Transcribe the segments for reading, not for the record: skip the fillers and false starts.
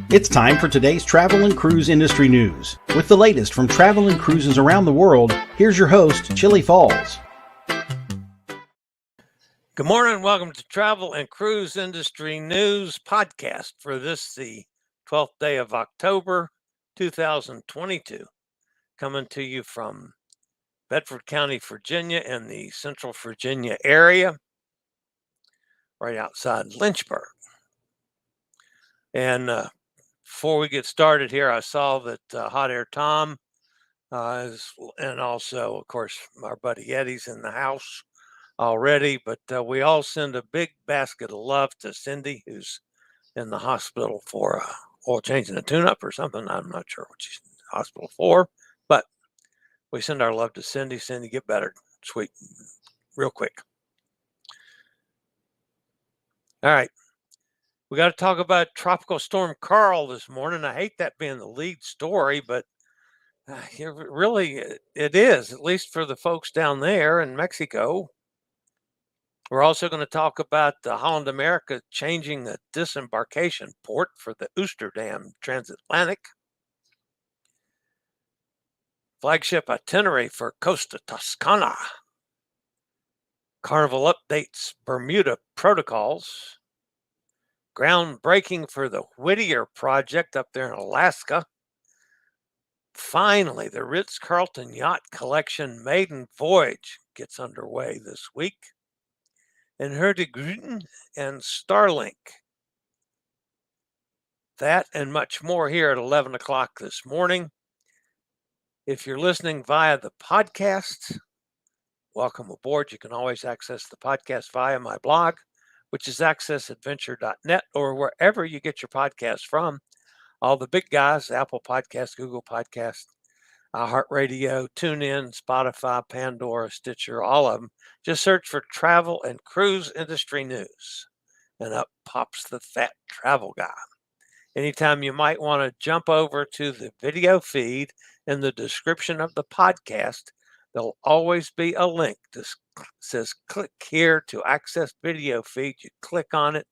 It's time for today's travel and cruise industry news. With the latest from travel and cruises around the world, here's your host, Chillie Falls. Good morning. Welcome to Travel and Cruise Industry News Podcast for the 12th day of October, 2022. Coming to you from Bedford County, Virginia, and the Central Virginia area, right outside Lynchburg. And before we get started here, I saw that Hot Air Tom and also, of course, our buddy Eddie's in the house already, but we all send a big basket of love to Cindy, who's in the hospital for oil change and a tune-up or something. I'm not sure what she's in the hospital for, but we send our love to Cindy. Cindy, get better, sweet, real quick. All right. We got to talk about Tropical Storm Karl this morning. I hate that being the lead story, but really it is, at least for the folks down there in Mexico. We're also going to talk about the Holland America changing the disembarkation port for the Oosterdam transatlantic. Flagship itinerary for Costa Toscana. Carnival updates Bermuda protocols. Groundbreaking for the Whittier project up there in Alaska. Finally, the Ritz Carlton Yacht Collection Maiden Voyage gets underway this week. And Hurtigruten and Starlink. That and much more here at 11 o'clock this morning. If you're listening via the podcast, welcome aboard. You can always access the podcast via my blog, which is accessadventure.net, or wherever you get your podcasts from. All the big guys, Apple Podcasts, Google Podcasts, iHeartRadio, TuneIn, Spotify, Pandora, Stitcher, all of them. Just search for Travel and Cruise Industry News, and up pops the fat travel guy. Anytime you might want to jump over to the video feed in the description of the podcast, there'll always be a link that says click here to access video feed. You click on it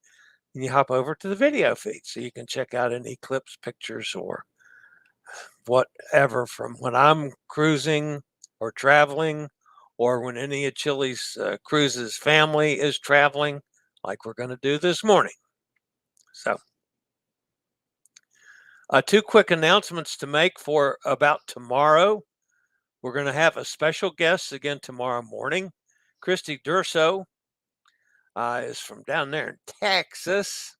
and you hop over to the video feed so you can check out any clips, pictures, or whatever from when I'm cruising or traveling, or when any of Chillie's Cruises family is traveling, like we're going to do this morning. So, two quick announcements to make for about tomorrow. We're going to have a special guest again tomorrow morning. Christy Durso is from down there in Texas.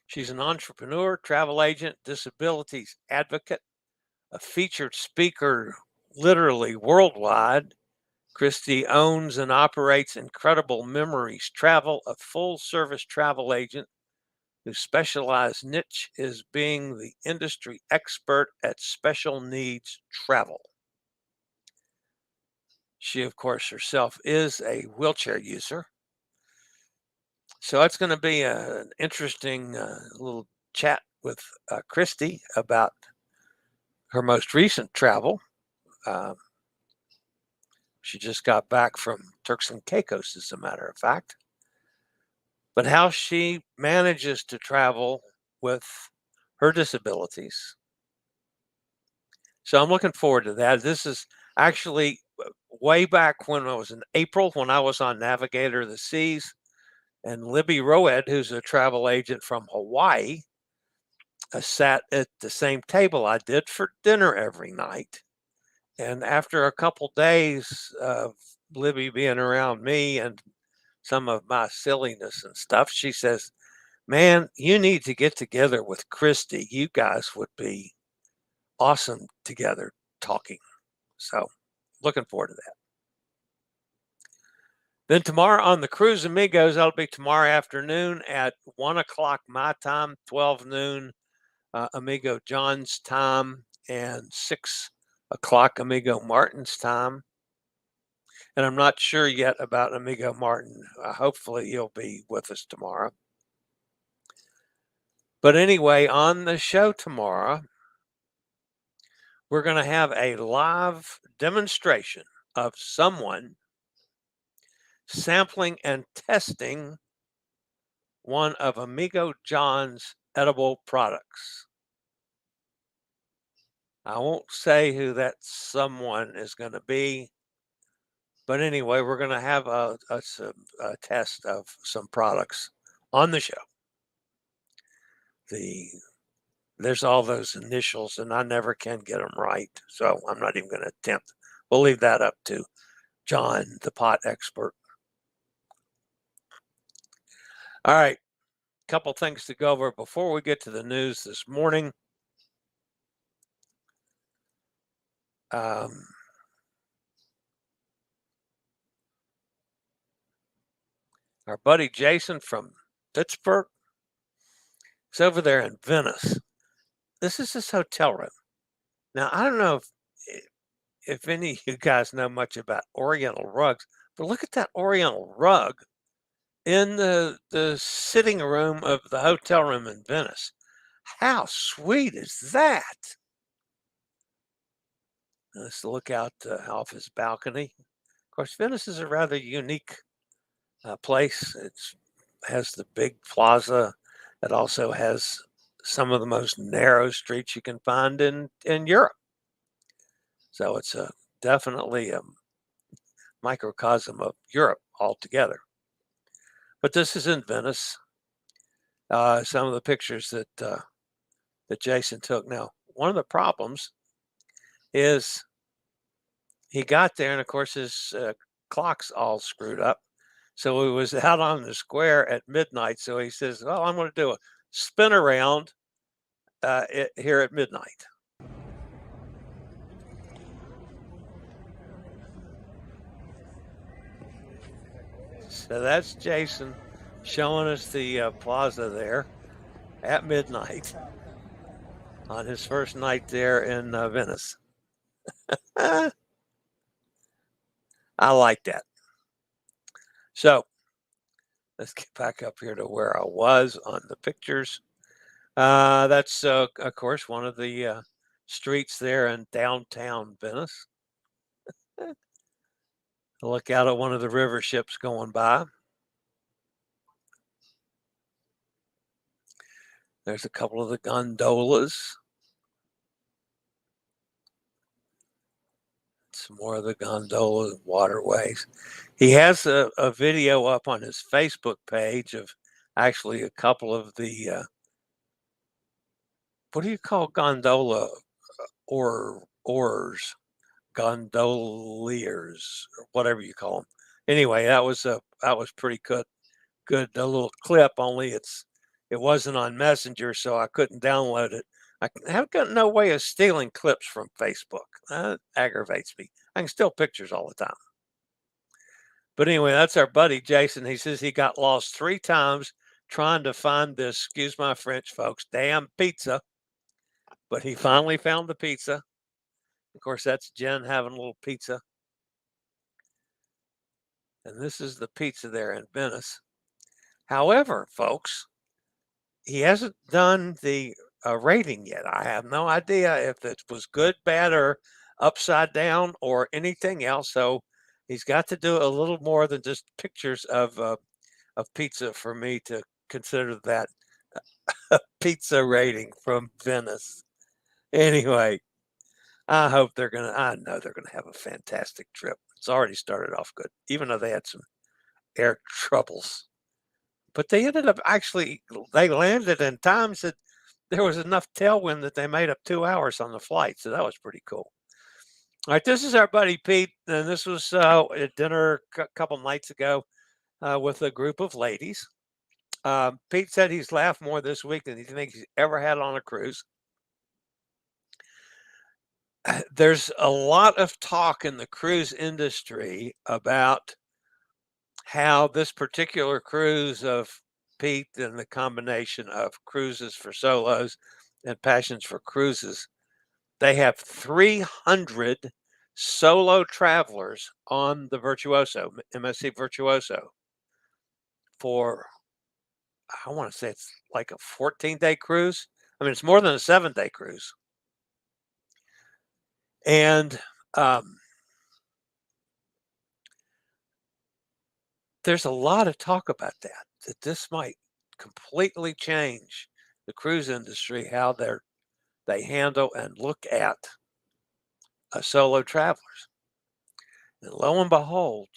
She's an entrepreneur, travel agent, disabilities advocate, a featured speaker literally worldwide. Christy owns and operates Incredible Memories Travel, a full-service travel agent whose specialized niche is being the industry expert at special needs travel. She, of course, herself is a wheelchair user. So it's going to be an interesting little chat with Christy about her most recent travel. She just got back from Turks and Caicos, as a matter of fact. But how she manages to travel with her disabilities. So I'm looking forward to that. This is actually way back when I was in April, when I was on Navigator of the Seas. And Libby Roed, who's a travel agent from Hawaii, sat at the same table I did for dinner every night. And after a couple days of Libby being around me and some of my silliness and stuff, she says, "Man, you need to get together with Christy. You guys would be awesome together talking." So looking forward to that. Then tomorrow on the Cruise Amigos, that'll be tomorrow afternoon at 1 o'clock my time, 12 noon Amigo John's time, and 6 o'clock Amigo Martin's time. And I'm not sure yet about Amigo Martin. Hopefully he'll be with us tomorrow. But anyway, on the show tomorrow, we're going to have a live demonstration of someone sampling and testing one of Amigo John's edible products. I won't say who that someone is going to be, but anyway, we're going to have a test of some products on the show. There's all those initials, and I never can get them right, so I'm not even going to attempt. We'll leave that up to John, the pot expert. All right, a couple things to go over before we get to the news this morning. Our buddy Jason from Pittsburgh is over there in Venice. This is his hotel room. Now, I don't know if any of you guys know much about Oriental rugs, but look at that Oriental rug in the sitting room of the hotel room in Venice. How sweet is that? Let's look out off his balcony. Of course, Venice is a rather unique place. It has the big plaza. It also has some of the most narrow streets you can find in Europe. So it's definitely a microcosm of Europe altogether. But this is in Venice. Some of the pictures that Jason took. Now, one of the problems is he got there, and of course his clock's all screwed up. So he was out on the square at midnight. So he says, well, I'm going to do a spin around here at midnight. So that's Jason showing us the plaza there at midnight on his first night there in Venice. I like that. So let's get back up here to where I was on the pictures. That's, of course, one of the streets there in downtown Venice. Look out at one of the river ships going by. There's a couple of the gondolas. Some more of the gondola waterways. He has a video up on his Facebook page of actually a couple of the, what do you call gondola oars? Gondoliers, or whatever you call them. Anyway, that was pretty good. A little clip. Only it wasn't on Messenger, so I couldn't download it. I have got no way of stealing clips from Facebook. That aggravates me. I can steal pictures all the time. But anyway, that's our buddy Jason. He says he got lost 3 times trying to find this, excuse my French, folks, damn pizza. But he finally found the pizza. Of course, that's Jen having a little pizza. And this is the pizza there in Venice. However, folks, he hasn't done the rating yet. I have no idea if it was good, bad, or upside down or anything else. So he's got to do a little more than just pictures of pizza for me to consider that a pizza rating from Venice. Anyway, I know they're going to have a fantastic trip. It's already started off good, even though they had some air troubles. But they ended up they landed in times that there was enough tailwind that they made up 2 hours on the flight. So that was pretty cool. All right, this is our buddy Pete, and this was at dinner a couple nights ago with a group of ladies. Pete said he's laughed more this week than he thinks he's ever had on a cruise. There's a lot of talk in the cruise industry about how this particular cruise of Pete and the combination of cruises for solos and passions for cruises, they have 300 solo travelers on the Virtuoso, MSC Virtuoso, for, I want to say it's like a 14-day cruise. I mean, it's more than a 7-day cruise. And there's a lot of talk about that this might completely change the cruise industry, how they handle and look at solo travelers. And lo and behold,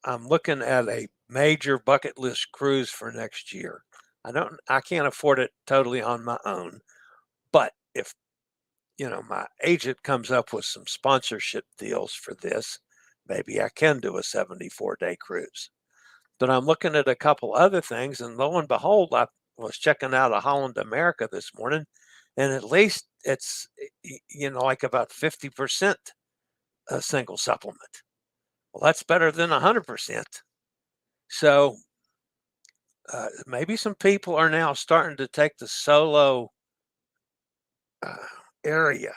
I'm looking at a major bucket list cruise for next year. I can't afford it totally on my own, but if my agent comes up with some sponsorship deals for this, maybe I can do a 74-day cruise. But I'm looking at a couple other things, and lo and behold, I was checking out a Holland America this morning, and at least it's like about 50% a single supplement. Well, that's better than 100%. So maybe some people are now starting to take the solo area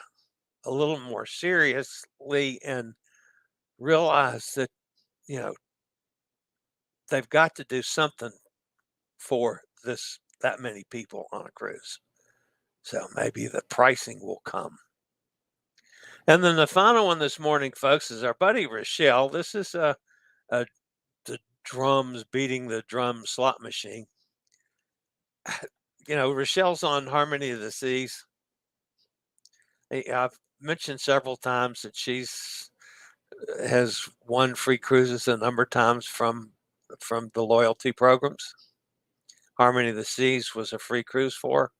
a little more seriously and realize that they've got to do something for that many people on a cruise. So maybe the pricing will come. And then the final one this morning, folks, is our buddy Rochelle. This is the drums beating the drum slot machine. Rochelle's on Harmony of the Seas. I've mentioned several times that has won free cruises a number of times from the loyalty programs. Harmony of the Seas was a free cruise for her.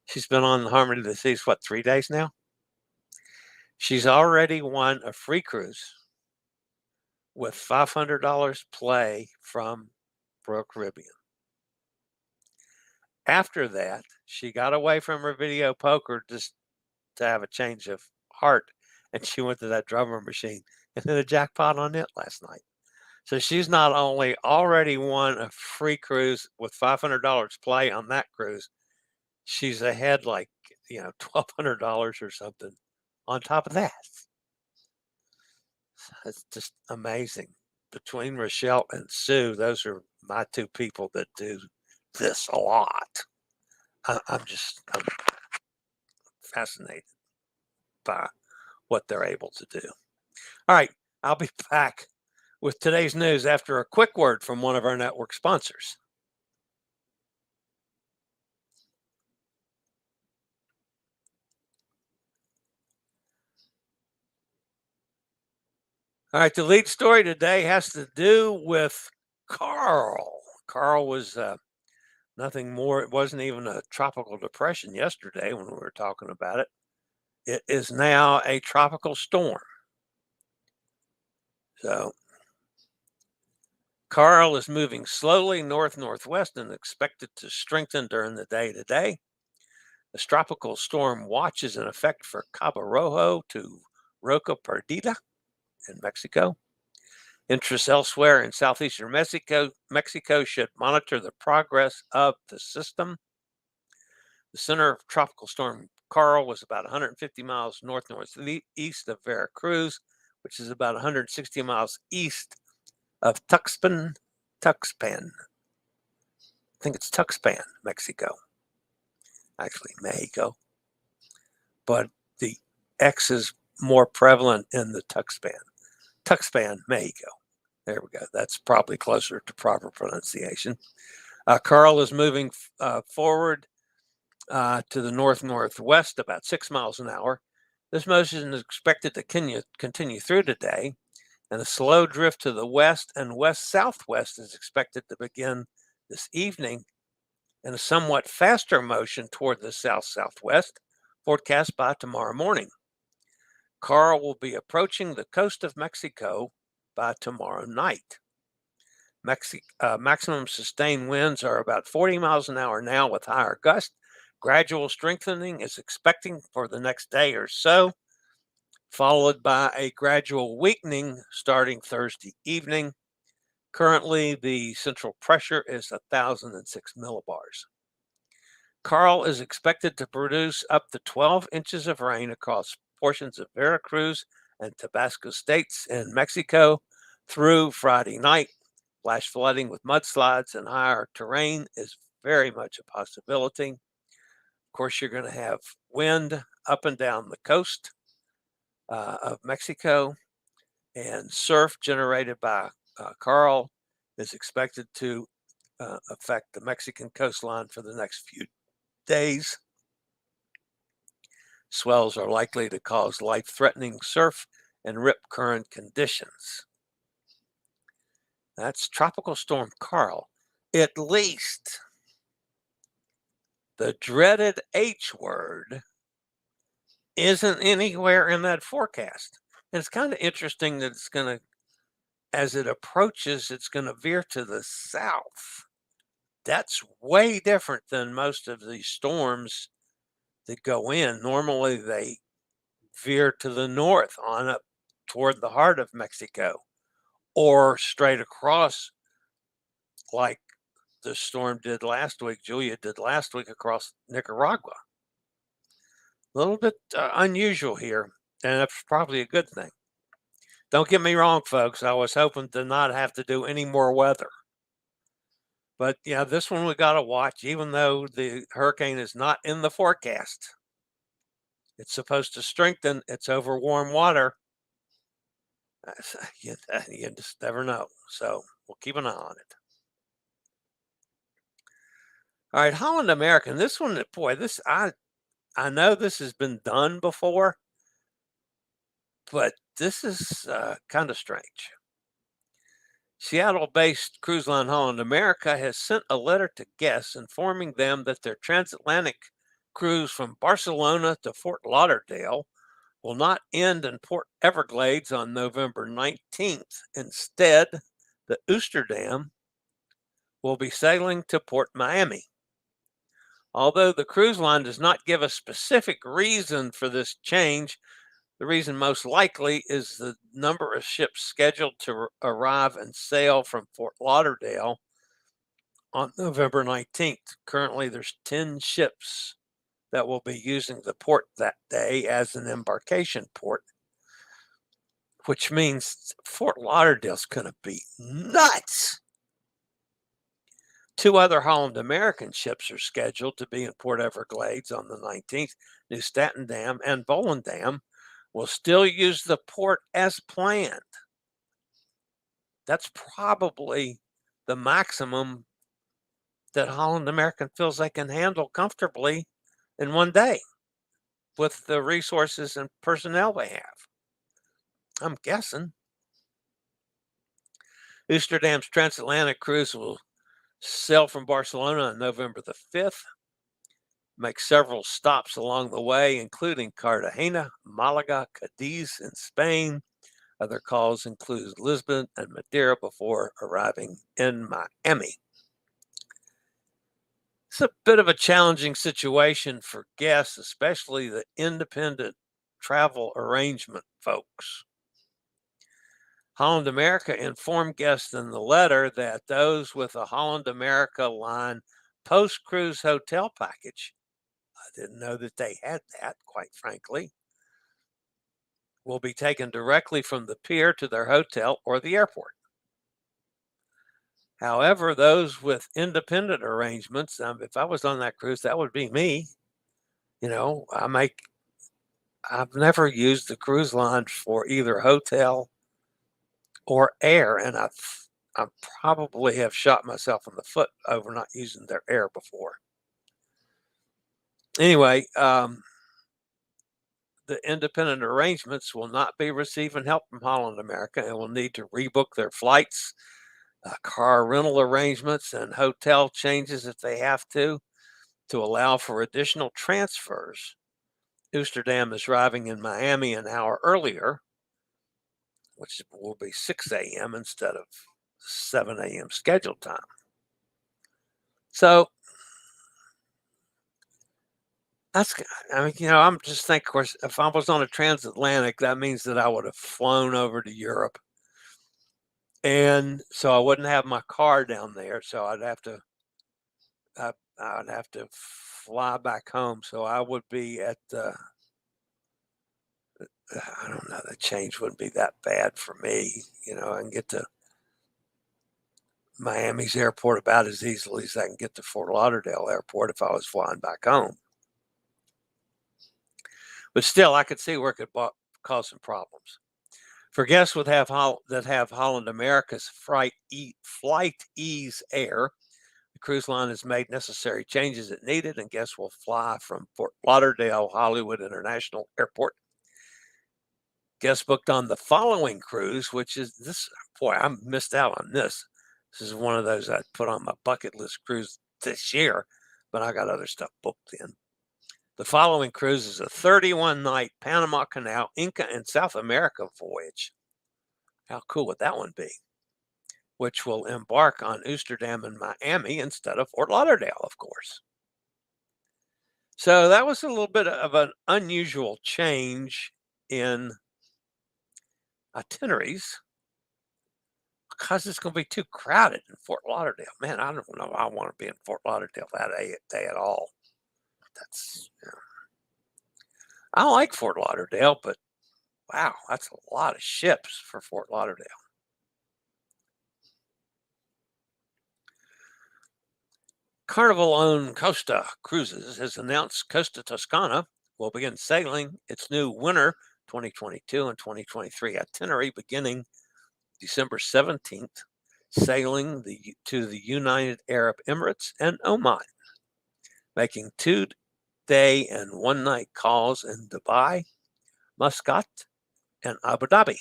She's been on Harmony of the Seas, 3 days now? She's already won a free cruise with $500 play from Royal Caribbean. After that, she got away from her video poker just to have a change of heart, and she went to that drummer machine and hit a jackpot on it last night. So she's not only already won a free cruise with $500 play on that cruise, she's ahead like, $1,200 or something on top of that. It's just amazing. Between Rochelle and Sue, those are my two people that do this a lot. I'm fascinated by what they're able to do. All right, I'll be back with today's news after a quick word from one of our network sponsors. All right, the lead story today has to do with Karl. Karl was nothing more. It wasn't even a tropical depression yesterday when we were talking about it. It is now a tropical storm. So Karl is moving slowly north-northwest and expected to strengthen during the day today. This tropical storm watch is in effect for Cabo Rojo to Roca Perdida in Mexico. Interests elsewhere in southeastern Mexico should monitor the progress of the system. The center of Tropical Storm Karl was about 150 miles north-northeast of Veracruz, which is about 160 miles east of Tuxpan. I think it's Tuxpan, Mexico. Actually, Mexico. But the X is more prevalent in the Tuxpan. Tuxpan, Mexico. There we go. That's probably closer to proper pronunciation. Karl is moving forward to the north-northwest about 6 miles an hour. This motion is expected to continue through today, and a slow drift to the west and west-southwest is expected to begin this evening, and a somewhat faster motion toward the south-southwest, forecast by tomorrow morning. Karl will be approaching the coast of Mexico by tomorrow night. Maximum sustained winds are about 40 miles an hour now with higher gusts. Gradual strengthening is expecting for the next day or so, followed by a gradual weakening starting Thursday evening. Currently, the central pressure is 1,006 millibars. Karl is expected to produce up to 12 inches of rain across portions of Veracruz and Tabasco states in Mexico through Friday night. Flash flooding with mudslides and higher terrain is very much a possibility. Of course, you're going to have wind up and down the coast of Mexico, and surf generated by Karl is expected to affect the Mexican coastline for the next few days. Swells are likely to cause life-threatening surf and rip current conditions. That's Tropical Storm Karl. At least the dreaded H word isn't anywhere in that forecast. And it's kind of interesting that it's going to, as it approaches, it's going to veer to the south. That's way different than most of these storms that go in. Normally they veer to the north on up toward the heart of Mexico or straight across, like the storm did last week, Julia did last week, across Nicaragua. A little bit unusual here, and that's probably a good thing. Don't get me wrong, folks. I was hoping to not have to do any more weather. But yeah, this one we got to watch, even though the hurricane is not in the forecast. It's supposed to strengthen. It's over warm water. You just never know. So we'll keep an eye on it. All right, Holland America. This one, boy, this I know this has been done before, but this is kind of strange. Seattle-based cruise line Holland America has sent a letter to guests informing them that their transatlantic cruise from Barcelona to Fort Lauderdale will not end in Port Everglades on November 19th. Instead, the Oosterdam will be sailing to Port Miami. Although the cruise line does not give a specific reason for this change, the reason most likely is the number of ships scheduled to arrive and sail from Fort Lauderdale on November 19th. Currently, there's 10 ships that will be using the port that day as an embarkation port, which means Fort Lauderdale's going to be nuts. 2 other Holland American ships are scheduled to be in Port Everglades on the 19th. New Statendam and Volendam will still use the port as planned. That's probably the maximum that Holland American feels they can handle comfortably in one day with the resources and personnel they have. I'm guessing. Oosterdam's transatlantic cruise will sail from Barcelona on November the 5th, make several stops along the way, including Cartagena, Malaga, Cadiz in Spain. Other calls include Lisbon and Madeira before arriving in Miami. It's a bit of a challenging situation for guests, especially the independent travel arrangement folks. Holland America informed guests in the letter that those with a Holland America line post-cruise hotel package, I didn't know that they had that, quite frankly, will be taken directly from the pier to their hotel or the airport. However, those with independent arrangements, if I was on that cruise, that would be me. You know, I've never used the cruise line for either hotel or air, and I probably have shot myself in the foot over not using their air before. Anyway, the independent arrangements will not be receiving help from Holland America and will need to rebook their flights, car rental arrangements, and hotel changes if they have to allow for additional transfers. Oosterdam is arriving in Miami an hour earlier, which will be 6 a.m. instead of 7 a.m. scheduled time. So that's, I'm just thinking, of course, if I was on a transatlantic, that means that I would have flown over to Europe. And so I wouldn't have my car down there. So I'd have to fly back home. So I would be at I don't know, the change wouldn't be that bad for me. I can get to Miami's airport about as easily as I can get to Fort Lauderdale airport if I was flying back home. But still, I could see where it could cause some problems. For guests that have Holland America's Flight Ease Air, The cruise line has made necessary changes it needed, and guests will fly from Fort Lauderdale Hollywood International Airport. Guests booked on the following cruise, which is this. Boy, I missed out on this. This is one of those I'd put on my bucket list cruise this year, but I got other stuff booked in. The following cruise is a 31-night Panama Canal, Inca, and South America voyage. How cool would that one be? Which will embark on Oosterdam and Miami instead of Fort Lauderdale, of course. So that was a little bit of an unusual change in itineraries because it's going to be too crowded in Fort Lauderdale. Man, I don't know if I want to be in Fort Lauderdale that day at all. That's, I like Fort Lauderdale, but wow, that's a lot of ships for Fort Lauderdale. Carnival-owned Costa Cruises has announced Costa Toscana will begin sailing its new winter 2022 and 2023 itinerary beginning December 17th, sailing to the United Arab Emirates and Oman, making 2-day and 1-night calls in Dubai, Muscat, and Abu Dhabi.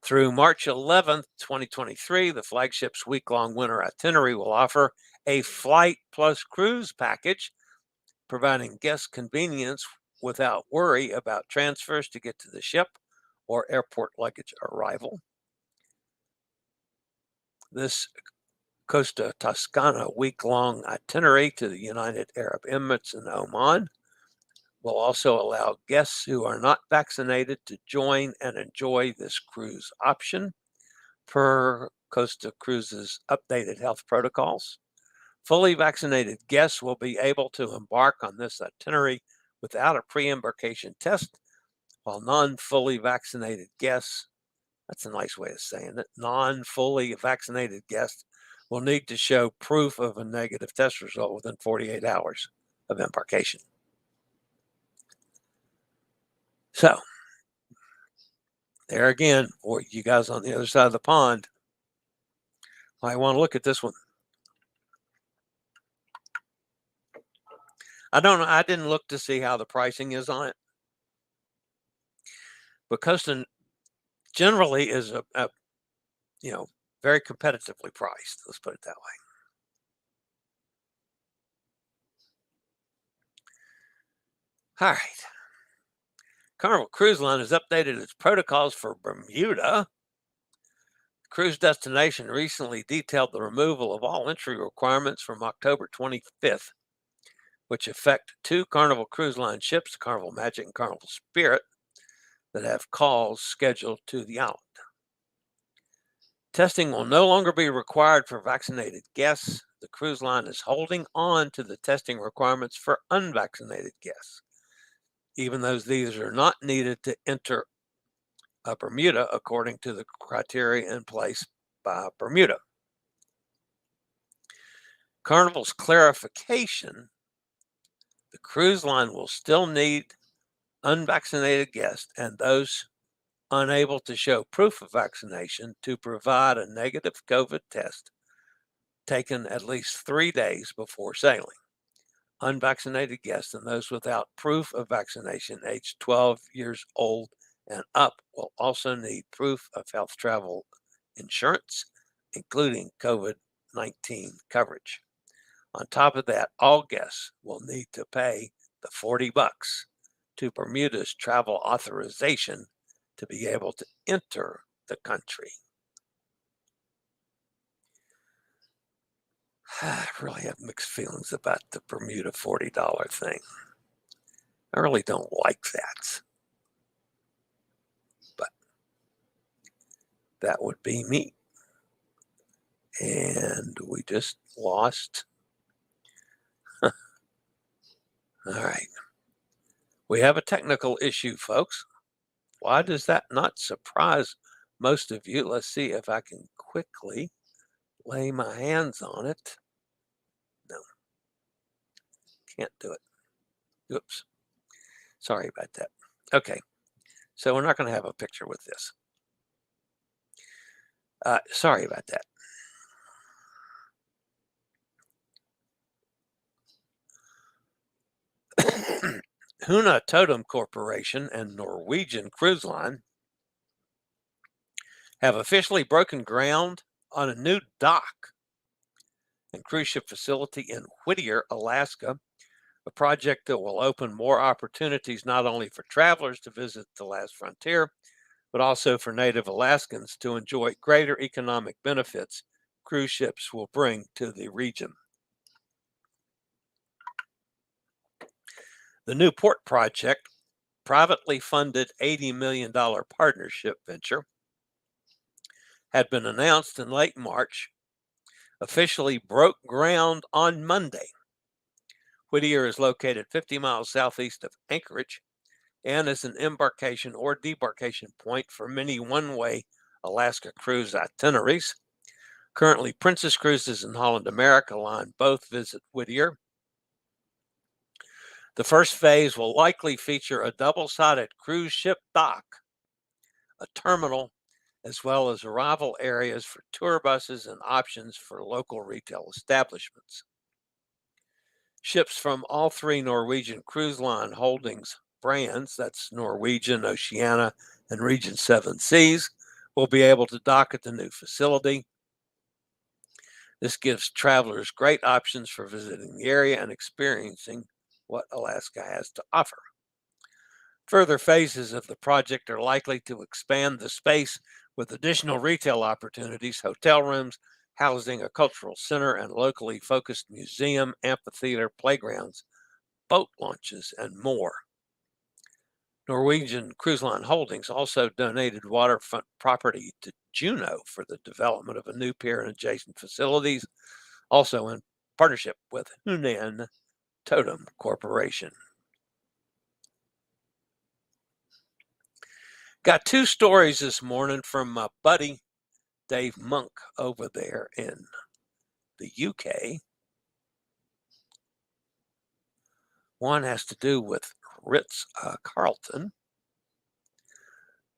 Through March 11th, 2023, the Flagship's week-long winter itinerary will offer a flight plus cruise package, providing guests convenience without worry about transfers to get to the ship or airport luggage arrival. This Costa Toscana week-long itinerary to the United Arab Emirates and Oman will also allow guests who are not vaccinated to join and enjoy this cruise option per Costa Cruises' updated health protocols. Fully vaccinated guests will be able to embark on this itinerary without a pre-embarkation test, while non-fully vaccinated guests, that's a nice way of saying it, non-fully vaccinated guests will need to show proof of a negative test result within 48 hours of embarkation. So, there again, for you guys on the other side of the pond, I want to look at this one. I didn't look to see how the pricing is on it. But Costa generally is a very competitively priced. Let's put it that way. All right. Carnival Cruise Line has updated its protocols for Bermuda. The cruise destination recently detailed the removal of all entry requirements from October 25th, which affect 2 Carnival Cruise Line ships, Carnival Magic and Carnival Spirit, that have calls scheduled to the island. Testing will no longer be required for vaccinated guests. The cruise line is holding on to the testing requirements for unvaccinated guests, even though these are not needed to enter Bermuda according to the criteria in place by Bermuda. Carnival's clarification: the cruise line will still need unvaccinated guests and those unable to show proof of vaccination to provide a negative COVID test taken at least 3 days before sailing. Unvaccinated guests and those without proof of vaccination aged 12 years old and up will also need proof of health travel insurance, including COVID-19 coverage. On top of that, all guests will need to pay the $40 to Bermuda's travel authorization to be able to enter the country. I really have mixed feelings about the Bermuda $40 thing. I really don't like that. But that would be me. And we just lost. All right. We have a technical issue, folks. Why does that not surprise most of you? Let's see if I can quickly lay my hands on it. No, can't do it. Oops. Sorry about that. Okay, so we're not going to have a picture with this. Sorry about that. Huna Totem Corporation and Norwegian Cruise Line have officially broken ground on a new dock and cruise ship facility in Whittier, Alaska, a project that will open more opportunities not only for travelers to visit the last frontier, but also for native Alaskans to enjoy greater economic benefits cruise ships will bring to the region. The new port project, privately funded $80 million partnership venture, had been announced in late March, officially broke ground on Monday. Whittier is located 50 miles southeast of Anchorage and is an embarkation or debarkation point for many one-way Alaska cruise itineraries. Currently, Princess Cruises and Holland America line both visit Whittier. The first phase will likely feature a double-sided cruise ship dock, a terminal, as well as arrival areas for tour buses and options for local retail establishments. Ships from all three Norwegian Cruise Line Holdings brands, that's Norwegian, Oceania, and Regent Seven Seas, will be able to dock at the new facility. This gives travelers great options for visiting the area and experiencing what Alaska has to offer. Further phases of the project are likely to expand the space with additional retail opportunities, hotel rooms, housing a cultural center, and locally focused museum, amphitheater, playgrounds, boat launches, and more. Norwegian Cruise Line Holdings also donated waterfront property to Juneau for the development of a new pier and adjacent facilities, also in partnership with Hunan Totem Corporation. Got two stories this morning from my buddy Dave Monk over there in the UK. One has to do with Ritz Carlton.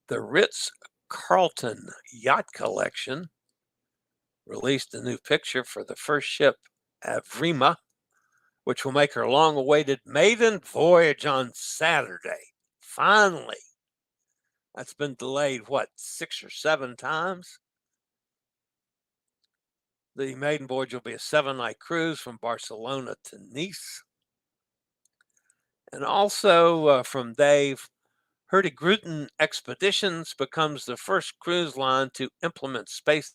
The Ritz Carlton Yacht Collection released a new picture for the first ship, Avrima, which will make her long-awaited maiden voyage on Saturday. Finally. That's been delayed, 6 or 7 times? The maiden voyage will be a 7-night cruise from Barcelona to Nice. And also from Dave, Hurtigruten Expeditions becomes the first cruise line to implement space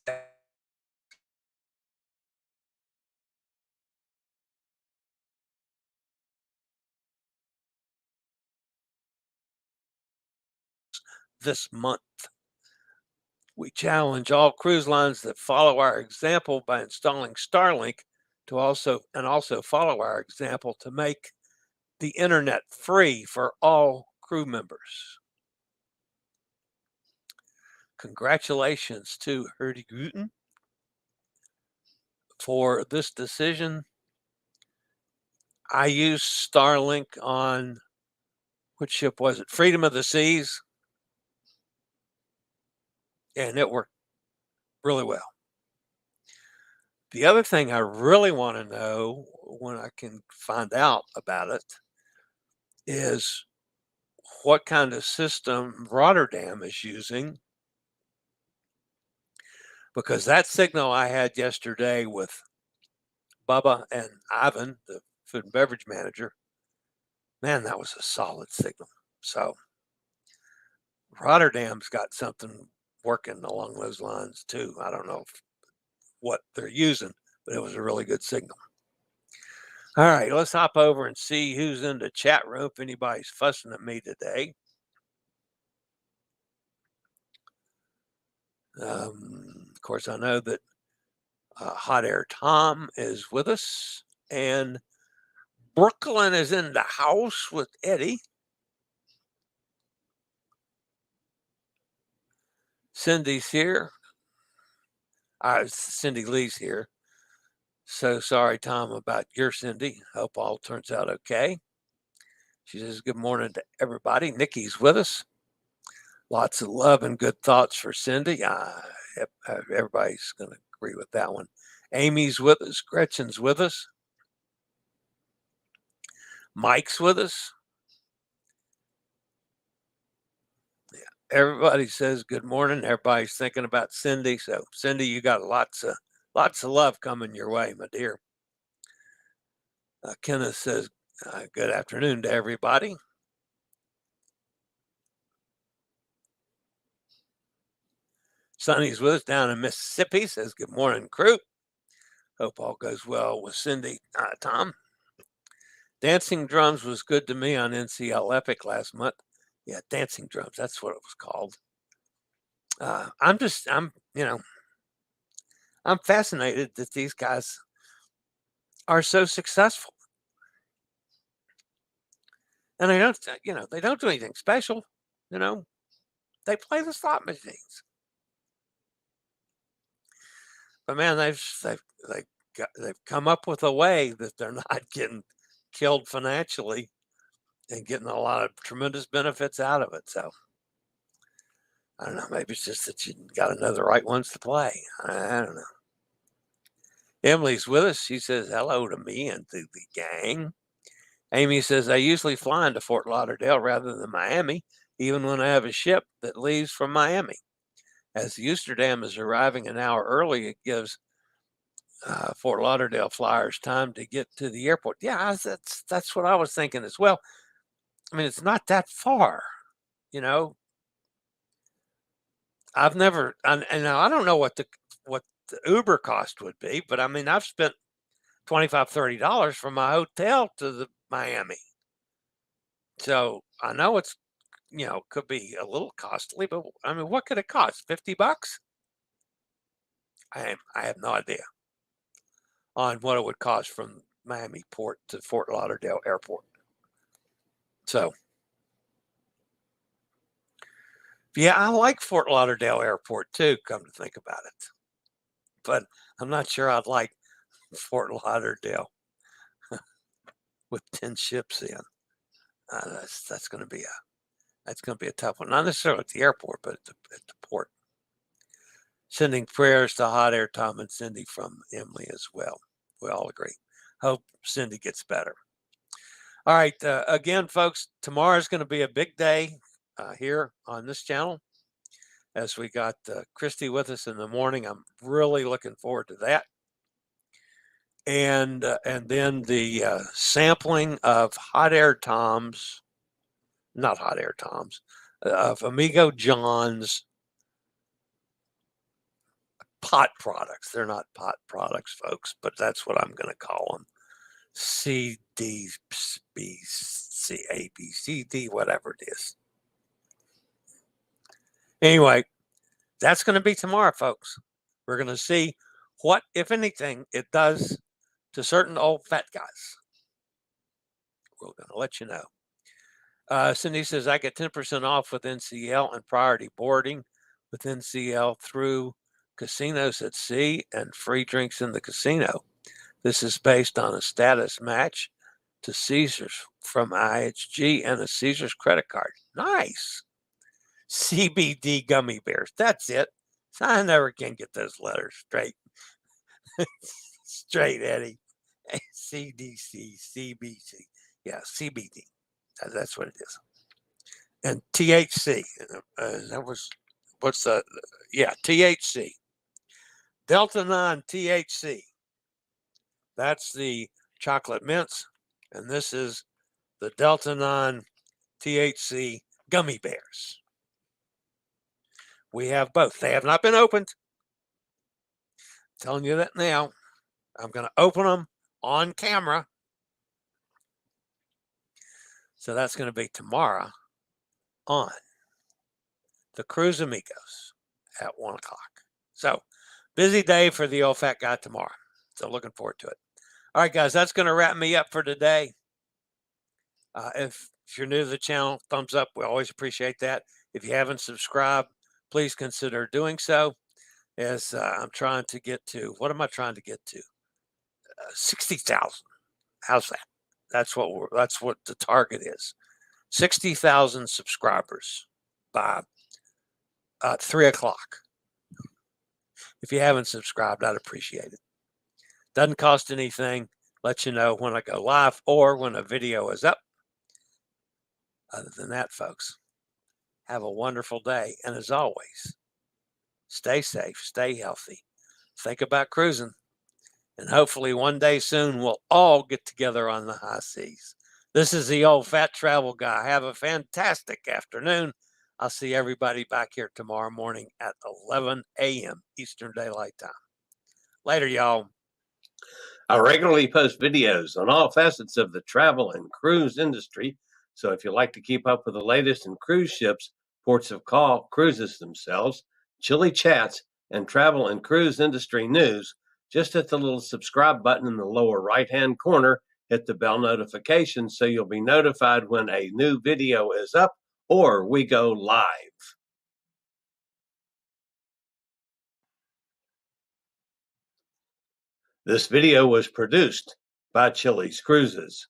this month. We challenge all cruise lines that follow our example by installing Starlink to also follow our example to make the internet free for all crew members. Congratulations to Hurtigruten for this decision. I used Starlink on, which ship was it? Freedom of the Seas. And it worked really well. The other thing I really want to know when I can find out about it is what kind of system Rotterdam is using, because that signal I had yesterday with Bubba and Ivan, the food and beverage manager, man, that was a solid signal. So Rotterdam's got something working along those lines too. I don't know what they're using, but it was a really good signal. All right, let's hop over and see who's in the chat room, if anybody's fussing at me today. Of course, I know that Hot Air Tom is with us, and Brooklyn is in the house with Eddie. Cindy's here. Cindy Lee's here. So sorry, Tom, about your Cindy. Hope all turns out okay. She says good morning to everybody. Nikki's with us. Lots of love and good thoughts for Cindy. Everybody's going to agree with that one. Amy's with us. Gretchen's with us. Mike's with us. Everybody says good morning. Everybody's thinking about Cindy. So, Cindy, you got lots of love coming your way, my dear. Kenneth says good afternoon to everybody. Sonny's with us down in Mississippi. Says good morning, crew. Hope all goes well with Cindy. Tom. Dancing Drums was good to me on NCL Epic last month. Yeah, Dancing Drums. That's what it was called. I'm fascinated that these guys are so successful. And they don't do anything special. They play the slot machines. But man, they've come up with a way that they're not getting killed financially and getting a lot of tremendous benefits out of it. So I don't know. Maybe it's just that you got to know the right ones to play. I don't know. Emily's with us. She says hello to me and to the gang. Amy says, I usually fly into Fort Lauderdale rather than Miami, even when I have a ship that leaves from Miami. As the Oosterdam is arriving an hour early, it gives Fort Lauderdale flyers time to get to the airport. Yeah, that's what I was thinking as well. I mean, it's not that far, I've never, and now I don't know what the Uber cost would be, but I mean, I've spent $25, $30 from my hotel to the Miami. So I know it's, could be a little costly, but I mean, what could it cost? $50? I have no idea on what it would cost from Miami Port to Fort Lauderdale Airport. So, yeah, I like Fort Lauderdale Airport too, come to think about it. But I'm not sure I'd like Fort Lauderdale with 10 ships in. That's going to be a tough one. Not necessarily at the airport, but at the port. Sending prayers to Hot Air Tom and Cindy from Emily as well. We all agree. Hope Cindy gets better. All right. Again, folks, tomorrow's going to be a big day here on this channel, as we got Christy with us in the morning. I'm really looking forward to that. And then the sampling of of Amigo John's pot products. They're not pot products, folks, but that's what I'm going to call them. C, D, B, C, A, B, C, D, whatever it is. Anyway, that's going to be tomorrow, folks. We're going to see what, if anything, it does to certain old fat guys. We're going to let you know. Cindy says, I get 10% off with NCL and priority boarding with NCL through casinos at sea and free drinks in the casino. This is based on a status match to Caesars from IHG and a Caesars credit card. Nice. CBD gummy bears. That's it. So I never can get those letters straight. Straight, Eddie. CDC, CBC. Yeah, CBD. That's what it is. And THC. THC. Delta 9 THC. That's the chocolate mints. And this is the Delta 9 THC gummy bears. We have both. They have not been opened. I'm telling you that now. I'm going to open them on camera. So that's going to be tomorrow on the Cruise Amigos at 1 o'clock. So busy day for the old fat guy tomorrow. So looking forward to it. All right, guys, that's going to wrap me up for today. If you're new to the channel, thumbs up. We always appreciate that. If you haven't subscribed, please consider doing so. As I'm trying to get to, what am I trying to get to? 60,000. How's that? That's what the target is. 60,000 subscribers by 3 o'clock. If you haven't subscribed, I'd appreciate it. Doesn't cost anything. Let you know when I go live or when a video is up. Other than that, folks, Have a wonderful day. And as always, stay safe, stay healthy. Think about cruising. And hopefully one day soon we'll all get together on the high seas. This is the old fat travel guy. Have a fantastic afternoon. I'll see everybody back here tomorrow morning at 11 a.m. Eastern Daylight Time. Later, y'all. I regularly post videos on all facets of the travel and cruise industry. So if you like to keep up with the latest in cruise ships, ports of call, cruises themselves, Chillie chats, and travel and cruise industry news, just hit the little subscribe button in the lower right-hand corner, hit the bell notification so you'll be notified when a new video is up or we go live. This video was produced by Chillie Cruises.